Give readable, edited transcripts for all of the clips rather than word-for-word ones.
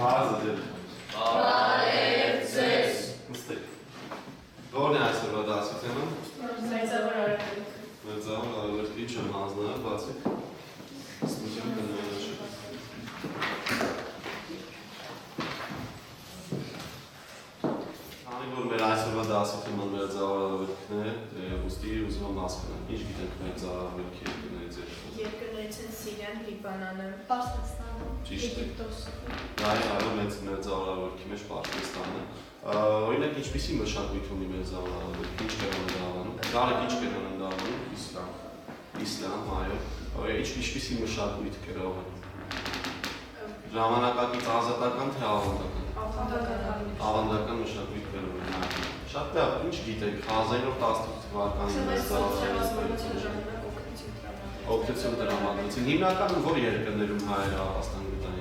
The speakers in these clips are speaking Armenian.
Բարև ձեզ։ Նստեք։ Որն է այսօրվա դասությունը։ Մերձավոր արևելք։ Մերձավոր արևելք ինչ եմ հանձնել, բացեք։ Ստուդիոն կնոյաշը։ Քանի որ մեր այսօրվա դասությունը մերձավոր արևելքն է, ուստի ուզում եմ հասկանալ, ինչ գիտենք մերձավոր արևելքի երկրներից երբ։ Երկրներից են Սիրիան, Լիբանանը, Պարսկաստանը, Եգիպտոսը։ Այո, մեծ մերձավոր արևելքի մեջ Պարսկաստանը։ Օրինակ ինչպիսի մշակույթ ունի մերձավոր արևելքը, ինչ կերպով է դառնում։ Գարեկ ինչ կերպով են դառնում։ Իսլամ, այո։ Ինչպիսի մշակույթ կերպով են։ Ժամանակակից ազատական թե ավանդական։ Ավանդական մշակույթ կերպով են։ Շատ լավ, ինչ գիտեք 1918 թվականին մերձավոր արևելքի օգնություն տրամադրեցին։ Հիմնականում որ երկրներում հայերը ապաստան գտան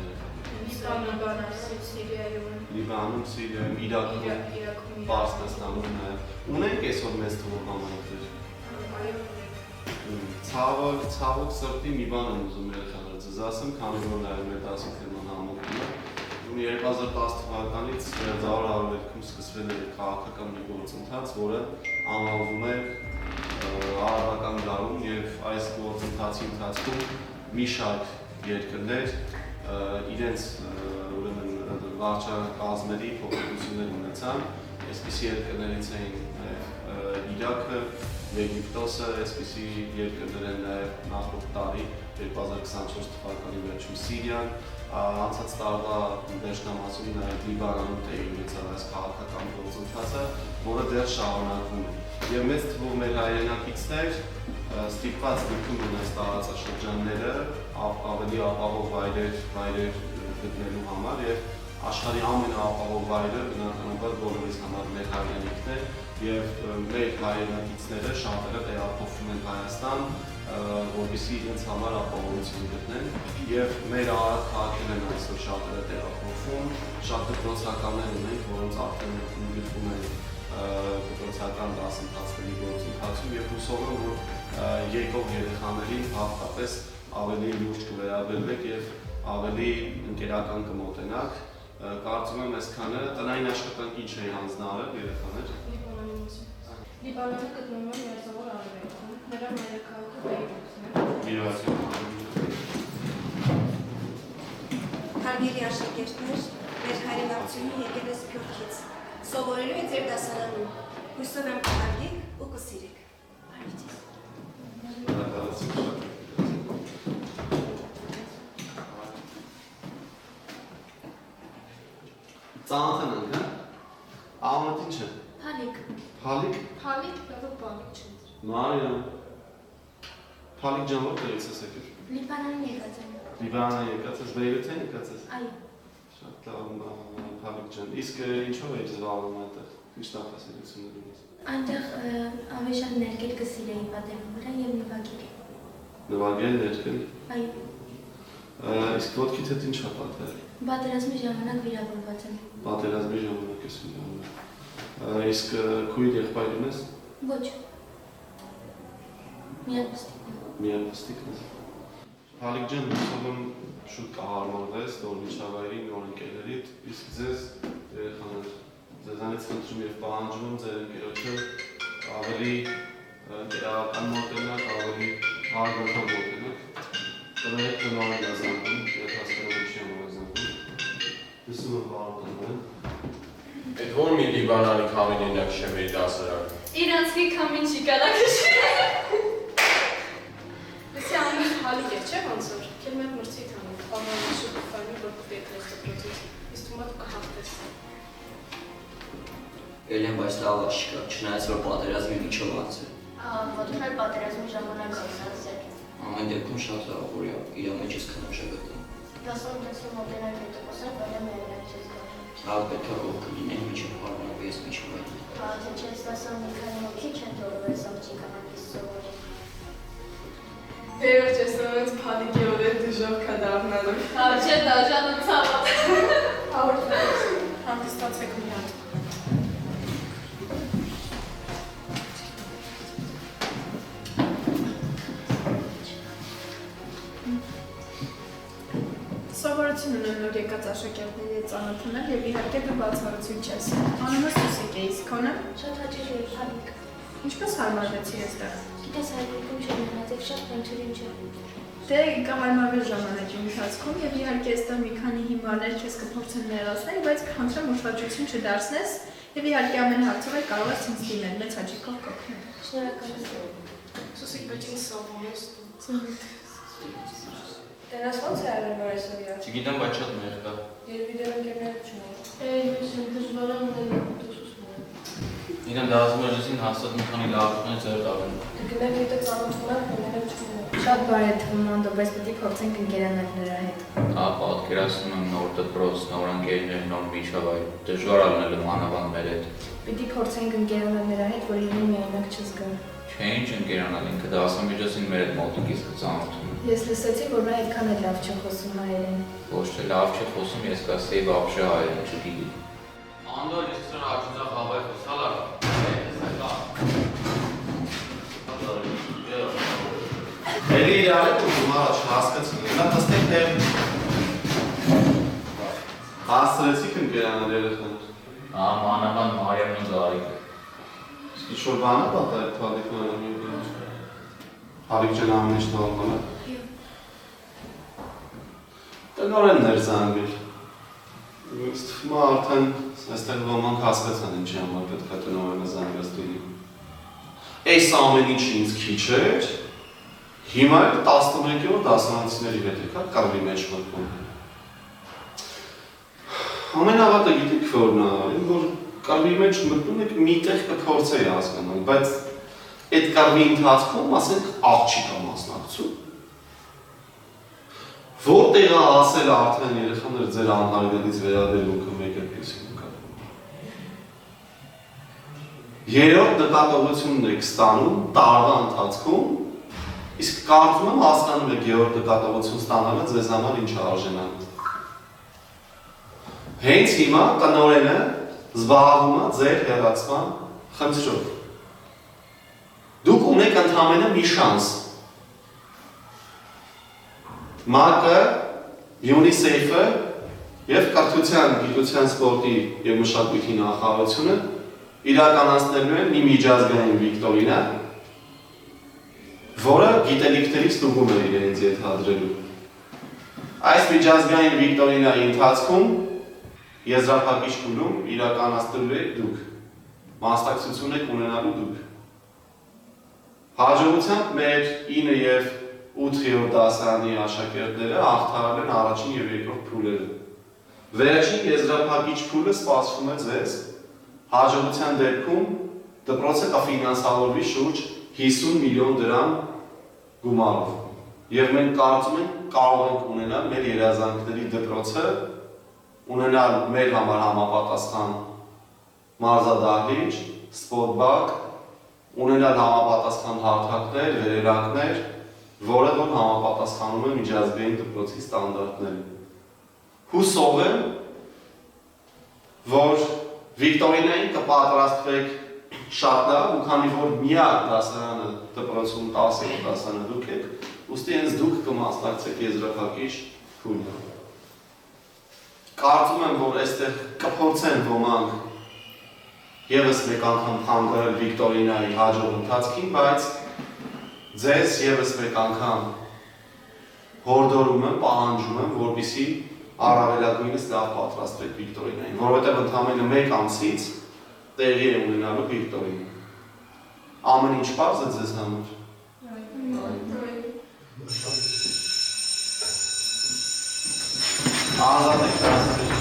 Լիբանում, Սիրիայում, Լիբանում, Սիրիայում, Իրաքում, Պարսկաստանում ունենք այսօր մեծ թվով համայնքներ։ Ցավոք սրտի մի բան եմ ուզում երեխաները ձեզ ասեմ, քանի որ նաև մեր դասընթացն համոկնում է։ 2010 թվականից մերձավոր արևելքում սկսվել է քաղաքական մի գործընթաց, որը անվանվում է արաբական դարում եւ այս գործընթացի ընթացքում մի շարք երկրներ իրենց ուրեմն վարչակազմերի փոփոխություններ ունեցան, այսպիսի երկրներից էին Իրաքը, Եգիպտոսը, այսպիսի երկրներ են նաև նախորդ տարի 2024 թվականի վերջում Սիրիան, անցած տարվա վերջնամասում նաև Լիբանանում տեղի ունեցավ այս քաղաքական գործընթացը, որը դեռ շարունակվում է։ Եվ մեծ թվով մեր հայրենակիցներ ստիպված դեպքում ունեն տարածաշրջանները ավելի ապահով վայրեր գտնելու համար եւ աշխարհի ամենաապահով վայրը բնականաբար բոլորիս համար մեր հայրենիքն է եւ մեր հայրենակիցները շատերը տեղափոխվում են Հայաստան, որպեսզի իրենց համար ապահովություն գտնեն եւ մեր արագ քաղաքներ են այսօր շատերը տեղափոխվում, շատ դպրոցականներ ունենք, որոնց արդեն ընդգրկվում են դպրոցական դասընթացների գործընթացում եւ հուսով եմ, որ եկող երեխաներին հատկապես ավելի լուրջ կվերաբերվեք եւ ավելի ընկերական կմոտենաք։ Կարծում եմ այսքանը տնային աշխատանք ինչ է հանձնարարել երեխաներ։ Լիբանանը գտնվում է մերձավոր արևելքում, նրա մայրաքաղաքը Բեյրութն է։ Հարգելի աշակերտներ, մեր հայրենակցությունը եկել է Սփյուռքից։ Սովորելու եք ձեր դասարանում։ Հույսով եմ կհարգեք ու կսիրեք։ Ծանոթ ենք, հա։ Անունդ ինչ է։ Փալիկ։ Փալիկ։ Փալիկ, բայց Փալիկ չէ։ Մարիամ։ Փալիկ ջան, որտեղից ես եկել։ Լիբանանից եկած եմ։ Լիբանան եկած ես, Բեյրութ եկած ես։ Այո։ Շատ լավ, Փալիկ ջան։ Իսկ ինչով եք զբաղվում այդտեղ։ Ինչ նախասիրություններ ունես։ Այնտեղ ավելի շատ ներկել կսիրեի պատերում վրա եւ նվագել։ Նվագել, ներկել։ Այո։ Իսկ ոտքիդ հետ ինչ է պատահել։ Պատերազմի ժամանակ վիրավորված եմ։ Պատերազմի ժամանակ ես վիրավորվել։ Իսկ քույր եղբայր ունես։ Ոչ։ Միապստիկ։ Միապստիկն ես։ Փալիկ ջան, հուսով եմ շուտ կհարմարվես նոր միջավայրի, նոր ընկերներիդ, իսկ ձեզ երեխաներ ձեզանից խնդրում եւ պահանջում եմ ձեր ընկերոջը ավելի ընկերական մոտենաք, ավելի հարգանքով մոտենաք։ Տնայեք տնօրեն գազանքում, եթե հասկանում եք չեմ գազանքում։ Հուսում եմ բարոյական են։ Այդ ո՞ր մի Լիբանանի քամինենակ շեմերի դասարան։ Իրանցի քամին չի կարա քշի։ Լսի ամեն հալի է, չէ՞ ոնց որ։ Քել մեր մրցի թանում, բանալի շուտ ֆայլի որ կտեքնես դպրոցից։ Իսկ դու մոտ կհաղթես։ Ելեն, բայց լավ աշկա, չնայած որ պատերազմի միջով անցել։ Ոտքն էլ պատերազմի ժամանակ անցել։ Ամեն դեպքում շատ լավ, որ իր մեջ ես քննաշապետում։ Դասում մոտենալ պետք է խոսել, բայց մերոնակ չես գտնում։ Լավ պետք է որ կլինեն միջև հարմարվի ես միջև այդ։ Թե չես դասում մի քանի հոգի չեն թողել այս աղջիկ կամակից սովորի։ Վերջ ես ոնց Փալիկի օրը դժոխ կա դառնալու։ Հա, չէ, դաժանը ցավոտ։ Հանդիսացեք մի հատ։ Սովորություն ունեն նոր եկած աշակերտներից ծանոթանել եւ իհարկե դու բացառություն չես։ Անունը Սուսիկ է, իսկ քոնը։ Շատ հաճելի է, Հալիկ։ Ինչպես հարմարվեցի այստեղ։ Գիտես հայրենիքում չեմ մնաց եւ շատ փնջերին չէ։ Դե կհարմարվես ժամանակի ընթացքում եւ իհարկե այստեղ մի քանի հիմարներ քեզ կփորձեն ներառնել, բայց քանթրեմ ուշադրություն չդարձնես եւ իհարկե ամեն հարցով կարող ես ինձ դիմել, մեծ հաճիկով կօգնեմ։ Շնորհակալ եմ։ Սուսիկ բայց ինձ սովորում ես։ Տենաս ոնց է արել որ այսօր իա։ Չգիտեմ, բայց շատ մեր կա։ Երևի դեռ ընկերներ չունի։ Ես դժվար եմ ունել Իրեն դասում էր ուսին հաստատ մի քանի լավ բաներ ձեր տալու։ Գնանք հետո ծանոթանանք, ընկերներ չունի։ Շատ բարի է թվում Անդո, բայց պետք է փորձենք ընկերանալ նրա հետ։ Պատկերացնում եմ նոր դպրոց, նոր ընկերներ, նոր միջավայր։ Դժվար ալնելու մանավանդ մեր հետ։ Պետք է փորձենք ընկերանալ նրա հետ, որ իրեն միայնակ չզգա։ Չէ, ինչ ընկերանալ, ինքը դասամիջոցին մեր հետ մոտիկից կծանոթում։ Ես լսեցի, որ նա այդքան էլ լավ չի խոսում հայերեն։ Ոչ թե լավ չի խոսում, ես կասեի вообще հայերեն չգիտի։ Անդոր ես սրա աջուձա խավայ խոսալա։ Էլի իրարեք ու առաջ հասկացին, նա տստեք թե հաստրեցիք ընկերանալ երեխաներ։ Մանավանդ Մարիամն ու Զարիկը։ Իսկ ինչ-որ բան է պատա այդ Հալիկն անում ընկերոջ։ Հալիկ ջան ամեն ինչ նորմալ է։ Տնօրենն էր զանգել։ Ինձ թվում է արդեն այստեղ ոմանք հասկացան ինչի համար պետք է տնօրենը զանգած լինի։ Այս ամեն ինչը ինձ քիչ էր։ Հիմա 11-րդ դասարանցիների հետ եկա կարմրի մեջ մտնում։ Ամենավատը գիտեք որն է, որ կարմրի մեջ մտնում եք միտեղ կփորձեի հասկանալ, բայց այդ կարմրի ընթացքում ասենք աղջիկա մասնակցում։ Որտեղ է ասել արդեն երեխաներ ձեր անհարգալից վերաբերմունքը մեկը պիսում կա։ Երրորդ նկատողությունն եք ստանում տարվա ընթացքում, իսկ կարծում եմ հասկանում եք երրորդ նկատողություն ստանալը ձեզ համար ինչ է արժանանում։ Հենց հիմա տնօրենը զբաղվում է ձեր հեռացման խնդրով։ Դուք ունեք ընդհանրապես մի շանս։ ՄԱԿ-ը, UNICEF-ը եւ Կրթության, Գիտության, Սպորտի եւ Մշակույթի նախարարությունը իրականացնելու են մի միջազգային վիկտորինա, որը գիտելիքներից ստուգում է իրենց ենթադրելու։ Այս միջազգային վիկտորինայի ընթացքում եզրափակիչ փուլում իրականացնելու եք դուք, մասնակցություն եք ունենալու դուք։ Հաջողությամբ մեր 9 եւ 8-րդ դասարանի աշակերտները հաղթահարել են առաջին եւ երկրորդ փուլերը։ Վերջին եզրափակիչ փուլը սպասվում է ձեզ։ Հաջողության դեպքում դպրոցը կֆինանսավորվի շուրջ 50 միլիոն դրամ գումարով։ Եվ մենք կարծում ենք կարող ենք ունենալ մեր երազանքների դպրոցը, ունենալ մեր համար համապատասխան մարզադահլիճ, սպորտ բակ, ունենալ համապատասխան հարթակներ, վերելակներ, որը որ համապատասխանում է միջազգային դպրոցի ստանդարտներին։ Հուսով եմ, որ վիկտորինային կպատրաստվեք շատ լավ, ու քանի որ միակ դասարանը դպրոցում 10 դասարանը դուք եք, ուստի հենց դուք կմասնակցեք եզրափակիչ փուլին։ Կարծում եմ, որ այստեղ կփորձեն ոմանք եւս մեկ անգամ խանգարել վիկտորինայի հաջող ընթացքին, բայց ձեզ եւս մեկ անգամ հորդորում եմ, պահանջում եմ, որպեսզի առավելագույնս լավ պատրաստվեք վիկտորինային, որովհետև ընդամենը 1 ամսից տեղի է ունենալու վիկտորինա։ Ամեն ինչ պարզ է ձեզ համար։ Ազատ եք դասել։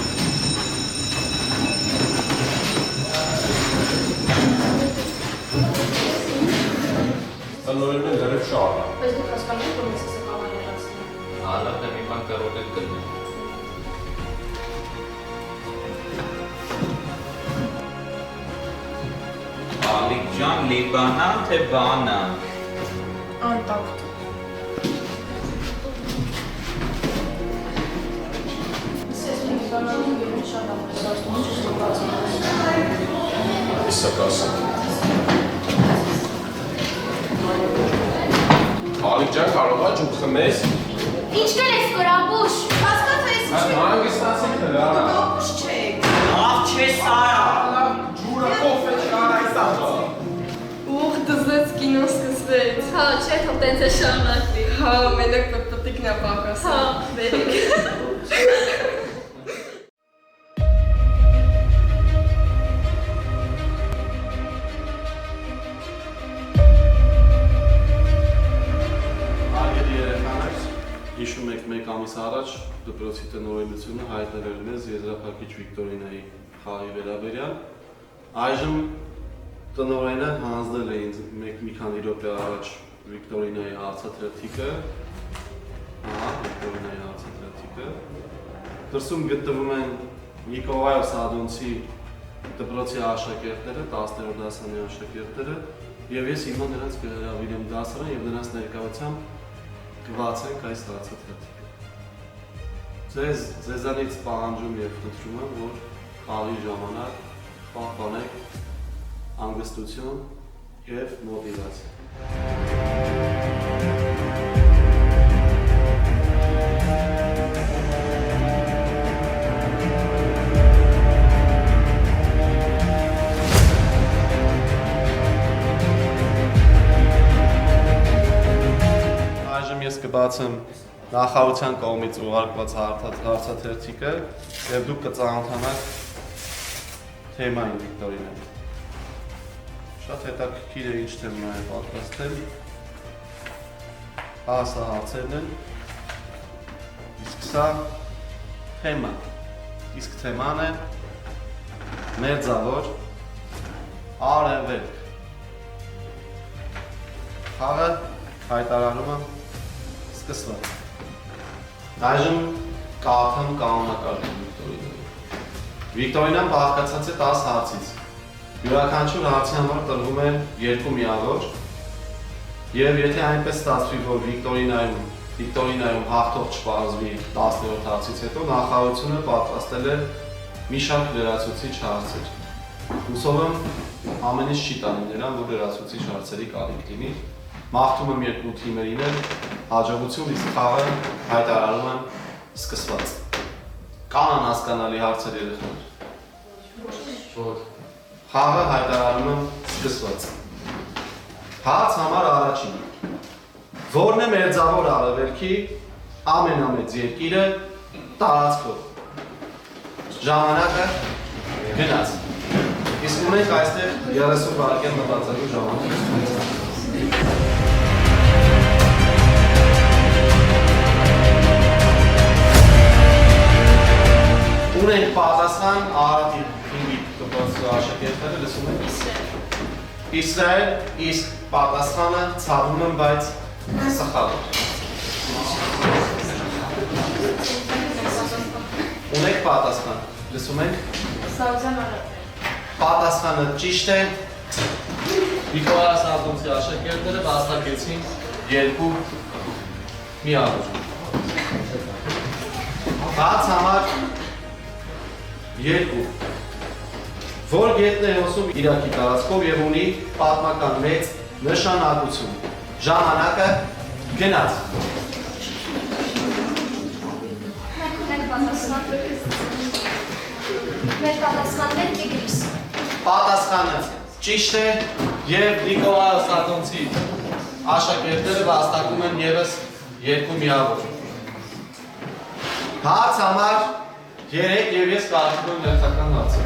Տնօրենը դեռ շարը։ Բայց դուք հասկանում եք, որ մեզ է կարող ներածնել։ Հալատ է մի բան կարող եք գտնել։ Հալիկ ջան, Լիբանան թե բանան։ Անտակտ։ Հալիկ ջան, կարող է ջուր խմես։ Ինչ կրես կորաբուշ։ Հասկացա ես ինչ Հանգստացեք դրա։ Դուք չեք։ Լավ չէ սարա։ Ջուրը կոֆե չկար այս ապա։ Ուղ դզեց կինո սկսվեց։ Հա, չէ, թող տենց է շարունակվի։ Հա, մենակ պտիկն է պակաս։ Հա, վերիկ։ Հիշում եք մեկ ամիս առաջ դպրոցի տնօրենությունը հայտնել մեզ եզրափակիչ Վիկտորինայի խաղի վերաբերյալ։ Այժմ տնօրենը հանձնել է ինձ մի քանի րոպե առաջ Վիկտորինայի հարցաթերթիկը։ Ահա, Վիկտորինայի հարցաթերթիկը։ Դրսում գտնվում են Նիկոլայով Սադոնցի դպրոցի աշակերտները, 10-րդ դասարանի աշակերտները, եւ ես հիմա նրանց կհրավիրեմ դասարան եւ նրանց ներկայությամբ կբացենք այս հարցաթերթիկը։ Ձեզանից պահանջում եւ խնդրում եմ, որ խաղի ժամանակ պահպանեք հանգստություն եւ մոտիվացիա։ Ես կբացեմ նախարարության կողմից ուղարկված հարցաթերթիկը եւ դուք կծանոթանաք թեմային Վիկտորինային։ Շատ հետաքրքիր է ինչ թեմա է պատրաստել։ Սա հարցերն են։ Իսկ սա թեմա։ Իսկ թեման է մերձավոր արևելք։ Խաղը հայտարարումը սկսված։ Այժմ կարդամ կանոնակարգը Վիկտորինայի։ Վիկտորինան բաղկացած է 10 հարցից։ Յուրաքանչյուր հարցի համար տրվում է 2 միավոր, եւ եթե այնպես ստացվի, որ Վիկտորինայում հաղթող չպարզվի 10-րդ հարցից հետո, նախարարությունը պատրաստել է մի շարք լրացուցիչ հարցեր։ Հուսով եմ ամեն ինչ չի տանի նրան, որ լրացուցիչ հարցերի կարիք լինի։ Մաղթում եմ երկու թիմերին էլ հաջողություն, իսկ խաղը հայտարարում եմ սկսված։ Կան անհասկանալի հարցեր երեխաներ։ Խաղը հայտարարում եմ սկսված։ Հարց համար առաջին։ Որն է մերձավոր արևելքի ամենամեծ երկիրը տարածքով։ Ժամանակը գնաց։ Իսկ ունենք այստեղ 30 վայրկյան մտածելու ժամանակ։ Ունենք պատասխան Արարատի հիմի դպրոցի աշակերտները լսում են Իսրայել, իսկ պատասխանը ցավում եմ, բայց սխալ է։ Ունենք պատասխան, լսում եք։ Սաուդյան Արաբիա։ Պատասխանը ճիշտ է։ Նիկոլայ Սադոնցի աշակերտները վաստակեցին 2 միավոր։ Հարց համար 2. Որ գետն է հոսում Իրաքի տարածքով եւ ունի պատմական մեծ նշանակություն։ Ժամանակը գնաց։ Մեր պատասխանն է Տիգրիս։ Պատասխանը ճիշտ է եւ Նիկոլայ Սադոնցի աշակերտները վաստակում են եւս 2 միավոր։ Հարց համար 3 եւ ես կարդում եմ լեզվական հարցը։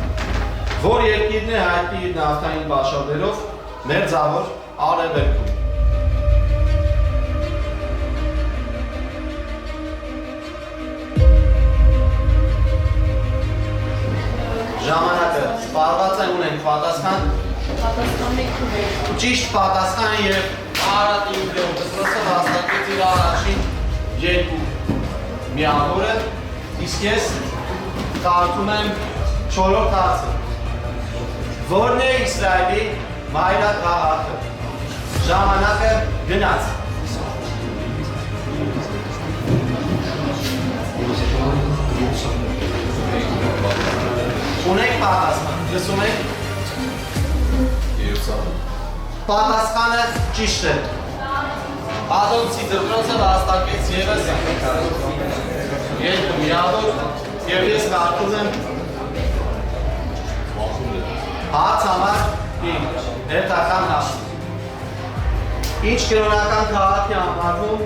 Որ երկիրն է հայտնի իր նավթային բաշավերով մերձավոր արևելքում։ Ժամանակը սպառված է, ունենք պատասխան։ Ճիշտ պատասխան եւ Արարատի դպրոցը վաստակեց իր առաջին 2 միավորը, իսկ ես կարդում եմ 4-րդ հարցը։ Որն է Իսրայելի մայրաքաղաքը։ Ժամանակը գնաց։ Ունենք պատասխան, լսում եք։ Պատասխանը ճիշտ է։ Ադոնցի դպրոցը վաստակեց եւս երկու միավոր եւ ես կարդում եմ հարց համար 5 հերթական հարց Ինչ կրոնական քաղաք է համարվում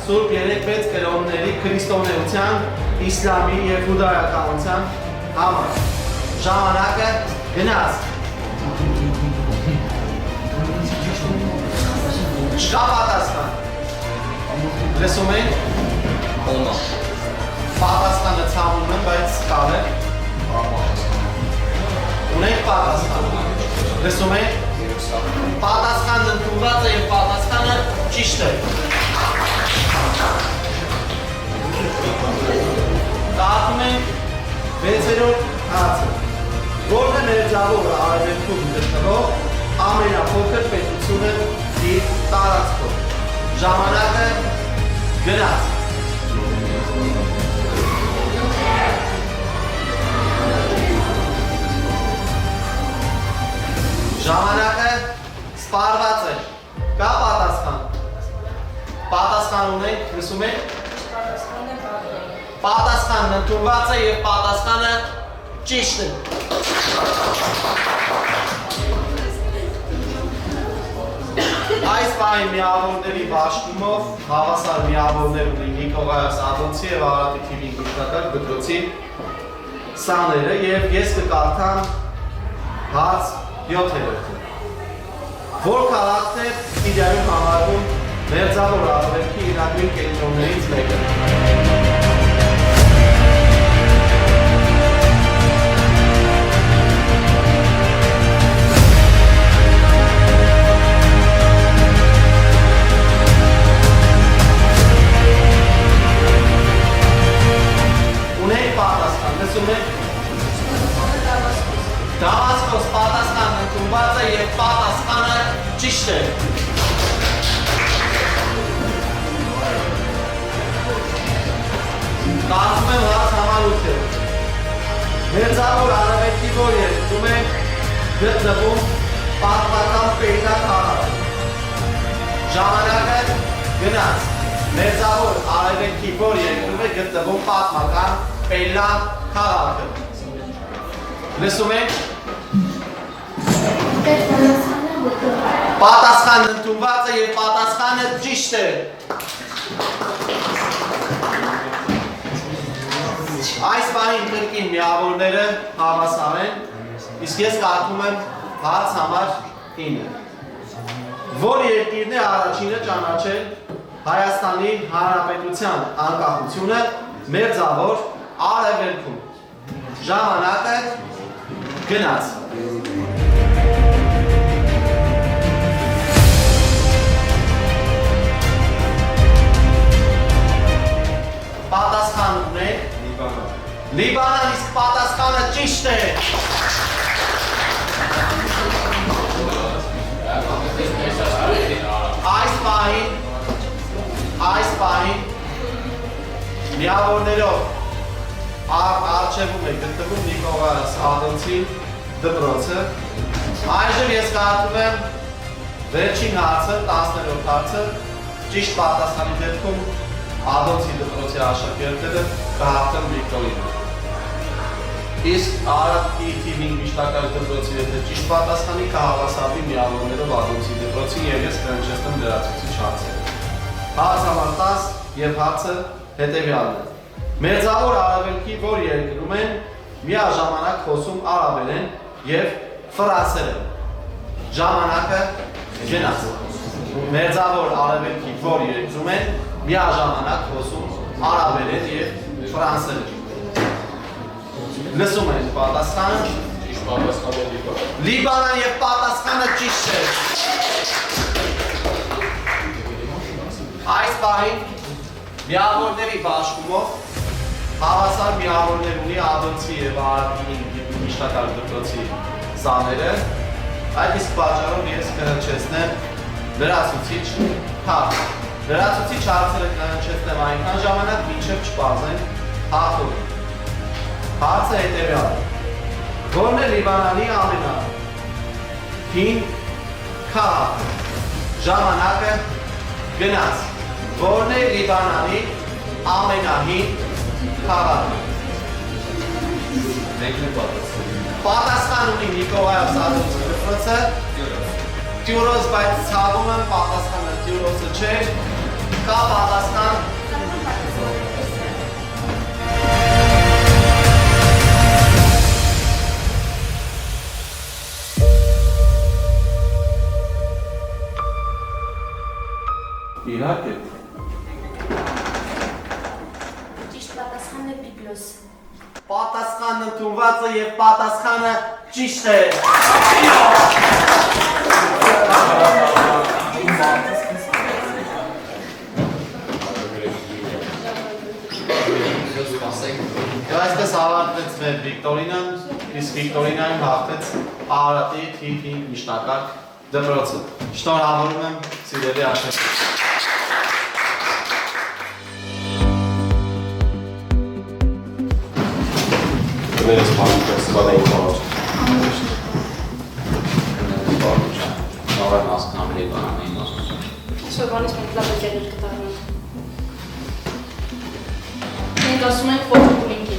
Սուրբ 3-6 կրոնների քրիստոնեության, իսլամի եւ հուդայականության համար Ժամանակը գնաց Չկա պատասխան Լսում եք Պատասխանը ցավում եմ, բայց կալ է Ունենք պատասխան Լսում եք Պատասխանն ընդունված է և պատասխանը ճիշտ է Կարդում ենք 6-րդ հարցը Որն է մերձավոր արևելքում գտնվող ամենափոքր պետությունը իր տարածքով Ժամանակը գնաց Ժամանակը սպարված է Կա պատասխան Պատասխան ունենք, լսում եք Պատասխանն ընդունված է և պատասխանը ճիշտ է Այս պահի միավորների բաշխումով հավասար միավորներ ունի Նիկողայոս Ադոնցի և Արարատի թիմի գիտակար դպրոցի սաները և ես կկարդամ հարց 7-րդը Որ քաղաքն է իրայում համարվում մերձավոր արևելքի իրավին կենտրոններից մեկը Ունենք պատասխան, լսում եք Դամասկոս պատասխանն ընդունված է և պատասխանը ճիշտ է Կարդում եմ հարց համար 8-ը Մերձավոր արևելքի որ երկրում է գտնվում պատմական Պելլա քաղաքը Ժամանակը գնաց Մերձավոր արևելքի որ երկրում է գտնվում պատմական Պելլա քաղաքը Լսում եք Պատասխանն ընդունված է և պատասխանը ճիշտ է Այս բանին կրկին միավորները հավասար են Իսկ ես կարդում եմ հարց համար 9 Որ երկիրն է առաջինը ճանաչել Հայաստանի Հանրապետության անկախությունը մերձավոր արևելքում Ժամանակը գնաց Պատասխան ունենք Լիբանան իսկ պատասխանը ճիշտ է Այս պահին միավորներով Արջևում է գտնվում Նիկողայոս Ադոնցի դպրոցը Այժմ ես կարդում եմ վերջին հարցը, 10-րդ հարցը Ճիշտ պատասխանի դեպքում Ադոնցի դպրոցի աշակերտները կհաղթեն վիկտորին Իսկ Արարատի թիմի միշտական դպրոցի եթե ճիշտ պատասխանի կհավասարվի միավորներով Ադոնցի դպրոցին և ես կհնչեցնեմ լրացուցիչ հարցերը Հարց համար 10 և հարցը հետևյալն է Մերձավոր արևելքի որ երկրում են միաժամանակ խոսում արաբերեն և ֆրանսերեն Ժամանակը գնաց Մերձավոր արևելքի որ երկրում են միաժամանակ խոսում արաբերեն և ֆրանսերեն Լսում են պատասխանը Ճիշտ պատասխանը Լիբանան և պատասխանը ճիշտ է Այս պահին միավորների բաշխումով հավասար միավորներ ունի Ադոնցի և Արարատի միշտական դպրոցի սաները Այդ իսկ պատճառով ես կհնչեցնեմ լրացուցիչ հարց Լրացուցիչ հարցերը կհնչեցնեմ այնքան ժամանակ մինչև չպարզեն հաղթողին Հարցը հետևյալ Որն է Լիբանանի ամենահին քաղաքը Ժամանակը գնաց Որն է Լիբանանի ամենահին Քաղաք։ Մենք ենք պատասխանում։ Պատասխան ունի Նիկոլայով Սադրուցի դպրոցը։ Տյուրոս, բայց ցավում եմ պատասխանը Տյուրոսը չէ։ Կա պատասխան։ Իհարկե։ Ճիշտ պատասխանն է Բիբլոս։ Պատասխանն ընդունված է եւ պատասխանը ճիշտ է։ Եվ այսպես ավարտվեց մեր Վիկտորինան, իսկ Վիկտորինայում հաղթեց Արարատի թիվ 5 միջնակարգ դպրոցը։ Շնորհավորում եմ սիրելի աշակերտներ։ Կներես բանուկես, բանային բանուկ։ Նոր եմ հասկանում լիբանանային մասնություն։ Սովորից մենք լավ եկերներ կտարնենք։ Մենք ասում ենք ոչ բուլինգի,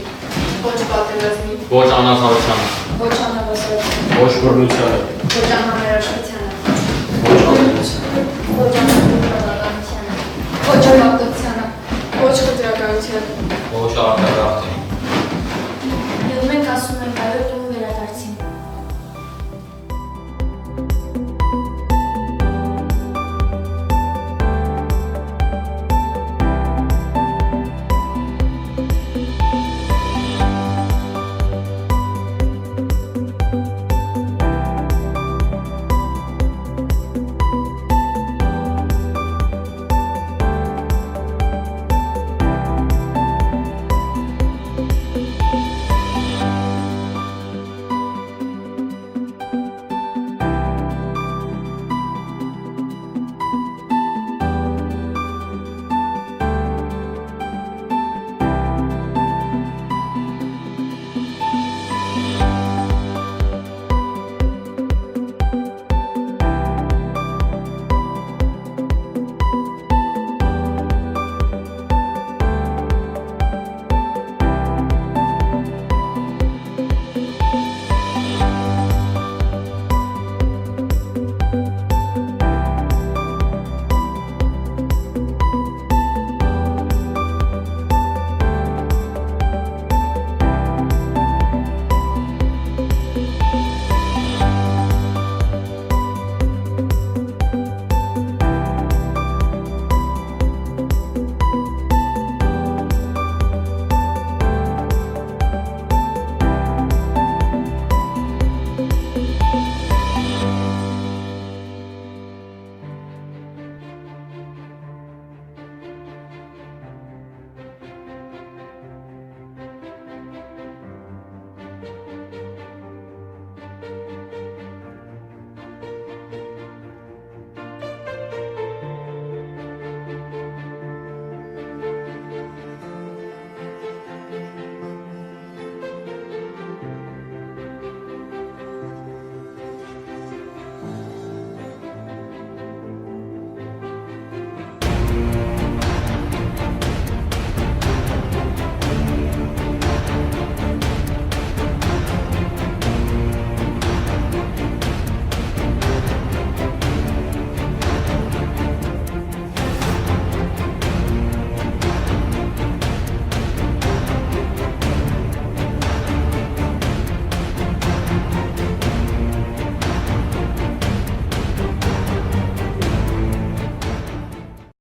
ոչ պատերազմի, Ոչ անասնալությանը, Ոչ անհավասարությանը, ոչ բռնությանը, ոչ անհամերաշխությանը, ոչ ազնվությանը, ոչ